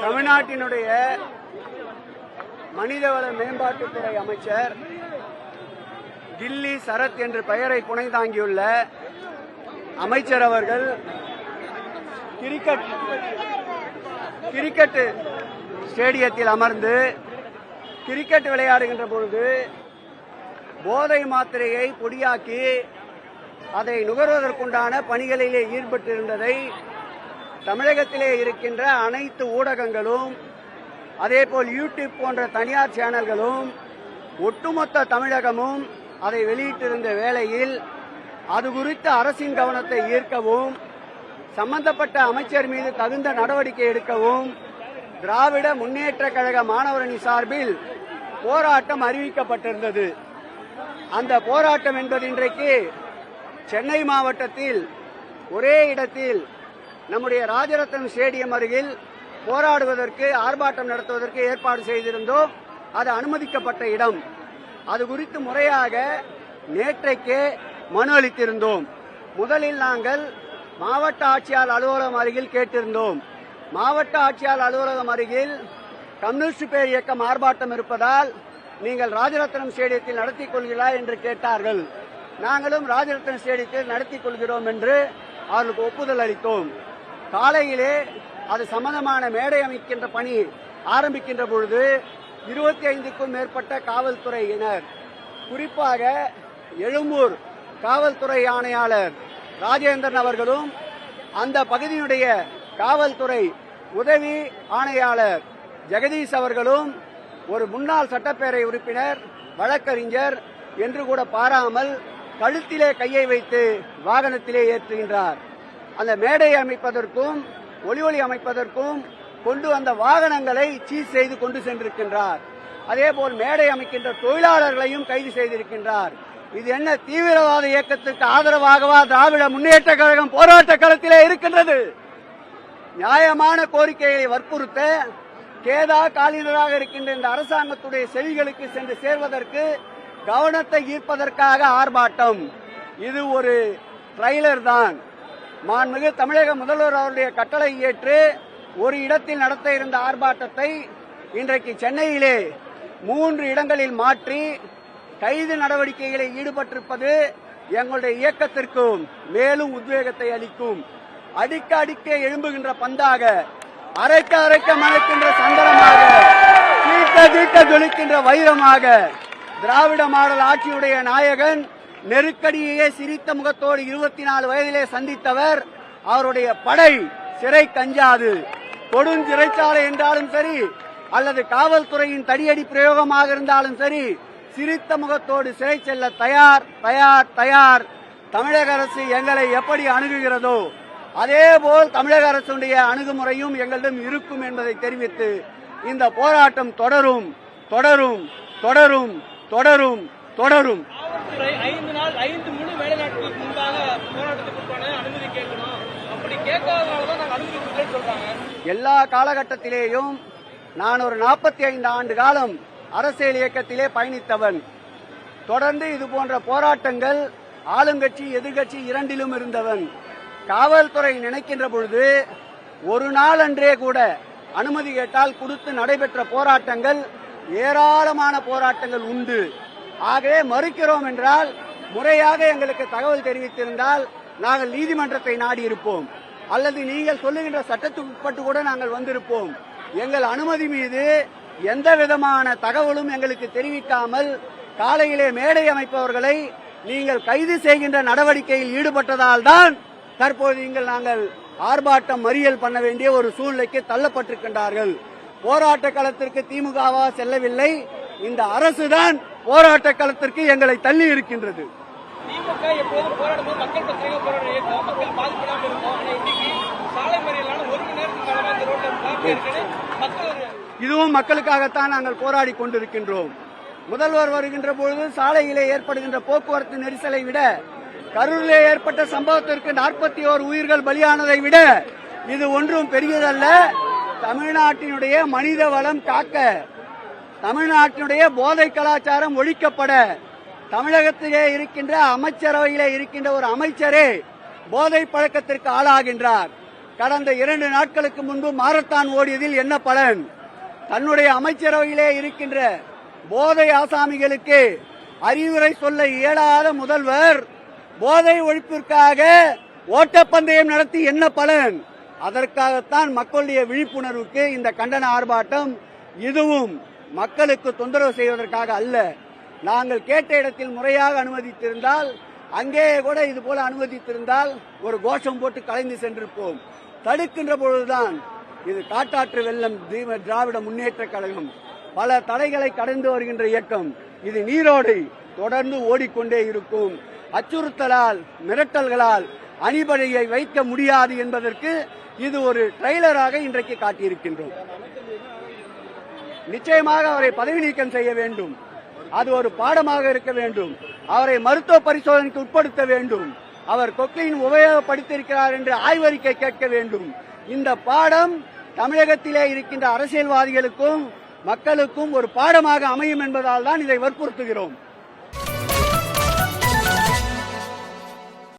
தமிழ்நாட்டினுடைய மனிதவள மேம்பாட்டுத்துறை அமைச்சர் கில்லி சரத் என்ற பெயரை புனைந்தாங்கியுள்ள அமைச்சர் அவர்கள் கிரிக்கெட் ஸ்டேடியத்தில் அமர்ந்து கிரிக்கெட் விளையாடுகின்ற பொழுது போதை மாத்திரையை பொடியாக்கி அதை நுகர்வதற்குண்டான பணிகளிலே ஈடுபட்டிருந்ததை தமிழகத்திலே இருக்கின்ற அனைத்து ஊடகங்களும் அதேபோல் யூடியூப் போன்ற தனியார் சேனல்களும் ஒட்டுமொத்த தமிழகமும் அதை வெளியிட்டிருந்த வேளையில் அது குறித்து அரசின் கவனத்தை ஈர்க்கவும் சம்பந்தப்பட்ட அமைச்சர் மீது தகுந்த நடவடிக்கை எடுக்கவும் திராவிட முன்னேற்ற கழக மாணவரணி சார்பில் போராட்டம் அறிவிக்கப்பட்டிருந்தது. அந்த போராட்டம் என்பது இன்றைக்கு சென்னை மாவட்டத்தில் ஒரே இடத்தில் நம்முடைய ராஜரத்னம் ஸ்டேடியம் அருகில் போராடுவதற்கு ஆர்ப்பாட்டம் நடத்துவதற்கு ஏற்பாடு செய்திருந்தோம். அது அனுமதிக்கப்பட்ட இடம். அது குறித்து முறையாக நேற்றைக்கே மனு அளித்திருந்தோம். முதலில் நாங்கள் மாவட்ட ஆட்சியாளர் அலுவலகம் அருகில் கேட்டிருந்தோம். மாவட்ட ஆட்சியாளர் அலுவலகம் அருகில் கம்யூனிஸ்ட் பேர் இயக்கம் ஆர்ப்பாட்டம் இருப்பதால் நீங்கள் ராஜரத்னம் ஸ்டேடியத்தில் நடத்திக் கொள்கிறா என்று கேட்டார்கள். நாங்களும் ராஜரத்னம் ஸ்டேடியத்தில் நடத்திக் கொள்கிறோம் என்று அவர்களுக்கு ஒப்புதல் அளித்தோம். காலையிலே அது சம்பந்தமான மேடை அமைக்கின்ற பணி ஆரம்பிக்கின்ற பொழுது 25க்கும் மேற்பட்ட காவல்துறையினர், குறிப்பாக எழும்பூர் காவல்துறை ஆணையாளர் ராஜேந்திரன் அவர்களும் அந்த பகுதியினுடைய காவல்துறை உதவி ஆணையாளர் ஜெகதீஷ் அவர்களும் ஒரு முன்னாள் சட்டப்பேரவை உறுப்பினர் வழக்கறிஞர் என்று கூட பாராமல் கழுத்திலே கையை வைத்து வாகனத்திலே ஏற்றுகின்றார். அந்த மேடை அமைப்பதற்கும் ஒலி அமைப்பதற்கும் கொண்டு வந்த வாகனங்களை சீஸ் செய்து கொண்டு சென்றிருக்கின்றார். அதேபோல் மேடை அமைக்கின்ற தொழிலாளர்களையும் கைது செய்திருக்கின்றார். இது என்ன தீவிரவாத இயக்கத்திற்கு ஆதரவாகவா திராவிட முன்னேற்ற கழகம் போராட்ட களத்திலே இருக்கின்றது? நியாயமான கோரிக்கைகளை வற்புறுத்த கேதா காலினராக இருக்கின்ற இந்த அரசாங்கத்துடைய செவிகளுக்கு சென்று சேர்வதற்கு கவனத்தை ஈர்ப்பதற்காக ஆர்ப்பாட்டம். இது ஒரு ட்ரைலர் தான். மாண்புமிகு தமிழக முதல்வர் அவருடைய கட்டளை ஏற்று ஒரு இடத்தில் நடத்த இருந்த ஆர்ப்பாட்டத்தை இன்றைக்கு சென்னையிலே 3 இடங்களில் மாற்றி கைது நடவடிக்கைகளில் ஈடுபட்டிருப்பது எங்களுடைய இயக்கத்திற்கும் மேலும் உத்வேகத்தை அளிக்கும். அடிக்க அடிக்க எழும்புகின்ற பந்தாக, அரைக்க அரைக்க மணக்கின்ற சந்தனமாக, தீட்ட தீட்ட ஜொலிக்கின்ற வைரமாக திராவிட மாடல் ஆட்சியுடைய நாயகன் நெருக்கடியையே சிரித்த முகத்தோடு 24 வயதிலே சந்தித்தவர். அவருடைய படை சிறை கஞ்சாது. கொடுஞ்சிறைச்சாலை என்றாலும் சரி அல்லது காவல்துறையின் தடியடி பிரயோகமாக இருந்தாலும் சரி, சிரித்த முகத்தோடு சிறை செல்ல தயார் தயார் தயார். தமிழக அரசு எங்களை எப்படி அணுகுகிறதோ அதேபோல் தமிழக அரசுடைய அணுகுமுறையும் எங்களிடம் இருக்கும் என்பதை தெரிவித்து இந்த போராட்டம் தொடரும் தொடரும் தொடரும் தொடரும் தொடரும். காவல்துறை 5 நாள் 5 முழு வேலை நாட்களுக்கு முன்பாக போராட்டத்துக்கு அனுமதி கேட்கணும். அப்படி கேட்காதனாலதான் நாங்கள் அனுமதி கொடுக்கலன்னு சொல்றாங்க. எல்லா காலகட்டத்திலேயும் நான் ஒரு 45 ஆண்டு காலம் அரசியல் இயக்கத்திலே பயணித்தவன். தொடர்ந்து இது போன்ற போராட்டங்கள் ஆளுங்கட்சி எதிர்கட்சி இரண்டிலும் இருந்தவன். காவல்துறை நினைக்கின்ற பொழுது ஒரு நாள் அன்றே கூட அனுமதி கேட்டால் கொடுத்து நடைபெற்ற போராட்டங்கள் ஏராளமான போராட்டங்கள் உண்டு. ஆகவே மறுக்கிறோம் என்றால் முறையாக எங்களுக்கு தகவல் தெரிவித்திருந்தால் நாங்கள் நீதிமன்றத்தை நாடி இருப்போம், அல்லது நீங்கள் சொல்லுகின்ற சட்டத்துக்கு உட்பட்டு கூட நாங்கள் வந்திருப்போம். எங்கள் அனுமதி மீது எந்த விதமான தகவலும் எங்களுக்கு தெரிவிக்காமல் காலையிலே மேடை அமைப்பவர்களை நீங்கள் கைது செய்கின்ற நடவடிக்கையில் ஈடுபட்டதால் தான் தற்போது நாங்கள் ஆர்ப்பாட்டம் மறியல் பண்ண வேண்டிய ஒரு சூழ்நிலைக்கு தள்ளப்பட்டிருக்கின்றார்கள். போராட்ட களத்திற்கு திமுகவா செல்லவில்லை, இந்த அரசுதான் போராட்ட களத்திற்கு எங்களை தள்ளி இருக்கின்றது. திமுக எப்போதும் போராடும்போது மக்கள் பிரச்சனைகள் போராட இயக்கம், மக்கள் பாதிப்பிடாமல் இருக்கும். இன்னைக்கு சாலை மறியலான 1 மணி நேரத்துக்கு மேல இந்த ரோட்ல இதுவும் மக்களுக்காகத்தான் நாங்கள் போராடி கொண்டிருக்கின்றோம். முதல்வர் வருகின்ற பொழுது சாலையிலே ஏற்படுகின்ற போக்குவரத்து நெரிசலை விட, கரூரிலே ஏற்பட்ட சம்பவத்திற்கு 41 உயிர்கள் பலியானதை விட இது ஒன்றும் பெரியதல்ல. தமிழ்நாட்டினுடைய மனித வளம் காக்க, தமிழ்நாட்டினுடைய போதை கலாச்சாரம் ஒழிக்கப்பட, தமிழகத்திலே இருக்கின்ற அமைச்சரவையிலே இருக்கின்ற ஒரு அமைச்சரே போதை பழக்கத்திற்கு ஆளாகின்றார். கடந்த 2 நாட்களுக்கு முன்பு மாரத்தான் ஓடியதில் என்ன பலன்? தன்னுடைய அமைச்சரவையிலே இருக்கின்ற போதை ஆசாமிகளுக்கு அறிவுரை சொல்ல இயலாத முதல்வர் போதை ஒழிப்பிற்காக ஓட்டப்பந்தயம் நடத்தி என்ன பலன்? அதற்காகத்தான் மக்களுடைய விழிப்புணர்வுக்கு இந்த கண்டன ஆர்ப்பாட்டம். இதுவும் மக்களுக்கு தொந்தரவு செய்வதற்காக அல்ல. நாங்கள் கேட்ட இடத்தில் முறையாக அனுமதித்திருந்தால், அங்கே கூட இது போல அனுமதித்திருந்தால் ஒரு கோஷம் போட்டு கலைந்து சென்றிருப்போம். தடுக்கின்ற பொழுதுதான் இது காட்டாற்று வெள்ளம் திராவிட முன்னேற்ற கழகம் பல தடைகளை கடந்து வருகின்ற இயக்கம். இது நீரோடை தொடர்ந்து ஓடிக்கொண்டே இருக்கும். அச்சுறுத்தலால் மிரட்டல்களால் அணிபடையை வைக்க முடியாது என்பதற்கு இது ஒரு ட்ரெய்லராக இன்றைக்கு காட்டியிருக்கின்றோம். நிச்சயமாக அவரை பதவி நீக்கம் செய்ய வேண்டும். அது ஒரு பாடமாக இருக்க வேண்டும். அவரை மருத்துவ பரிசோதனைக்கு உட்படுத்த வேண்டும். அவர் கொக்கையின் உபயோகப்படுத்தியிருக்கிறார் என்று ஆய்வறிக்கை கேட்க வேண்டும். இந்த பாடம் தமிழகத்திலே இருக்கின்ற அரசியல்வாதிகளுக்கும் மக்களுக்கும் ஒரு பாடமாக அமையும் என்பதால் தான் இதை வற்புறுத்துகிறோம்.